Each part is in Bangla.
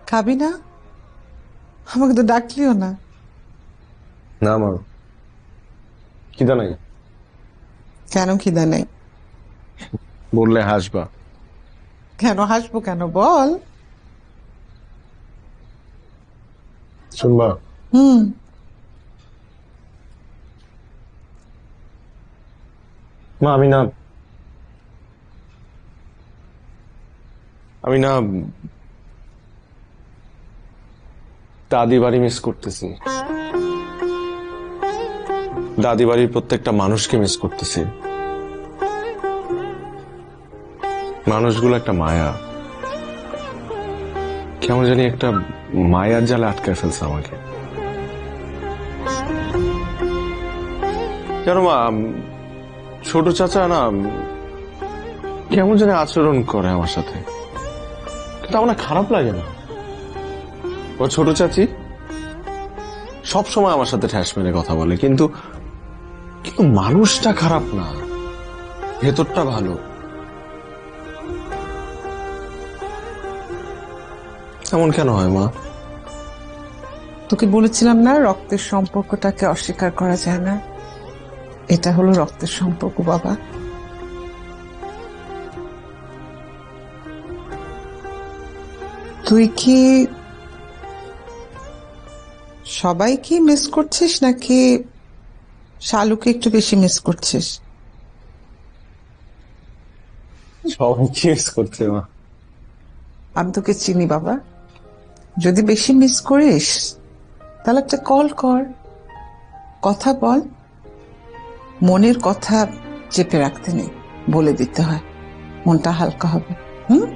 খাবি না? আমাকে তো ডাকলিও না। না মা, খিদা নাই। কেন খিদা নেই? বললে হাসবা। কেন হাসবো কেন, বল। শুনবা? হুম। মা আমি না দাদি বাড়ি মিস করতেছি। দাদি বাড়ির প্রত্যেকটা মানুষকে মিস করতেছি। মানুষগুলো একটা মায়া, কেমন জানি একটা মায়ার জালে আটকায় ফেলছে আমাকে। জানো মা, ছোট চাচা না কেমন জানি আচরণ করে আমার সাথে, কিন্তু আমার না খারাপ লাগে না। ও ছোট চাচি সব সময় আমার সাথে ঠ্যাস মেরে কথা বলে, কিন্তু কিন্তু মানুষটা খারাপ না, ভেতরটা ভালো। এমন কেন হয় মা? তোকে বলেছিলাম না, রক্তের সম্পর্কটাকে অস্বীকার করা যায় না। এটা হলো রক্তের সম্পর্ক বাবা। তুই কি সবাইকে মিস করছিস নাকি শালুকে একটু বেশি মিস করছিস? সবাইকে মিস করছে মা। আমি তোকে চিনি বাবা। যদি বেশি মিস করিস তাহলে একটা কল কর, কথা বল। মনের কথা চেপে রাখতে নেই, বলে দিতে হয়, মনটা হালকা হবে। হুম।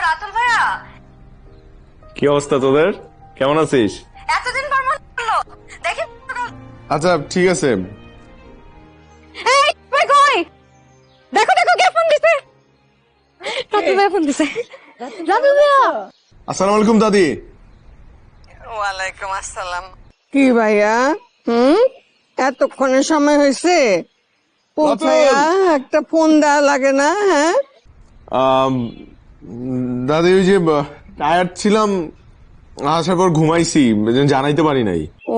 রাতুল ভাইয়া, কি অবস্থা তোদের? কেমন আছিস? এতদিন পর মনে হলো দেখি। আচ্ছা ঠিক আছে। এই ভাই কই? দেখো দেখো কে ফোন দিছে। রাতুল ভাইয়া ফোন দিছে। রাতুল ভাইয়া। আসসালামু আলাইকুম দাদি। ওয়ালাইকুম আসসালাম। কি ভাইয়া? এতক্ষণে সময় হয়েছে পৌঁছায়া একটা ফোন দেওয়া লাগে না? হ্যাঁ দাদি ওই যে টায়ার্ড ছিলাম, আসার পর ঘুমাইছি, জানাইতে পারি নাই। ও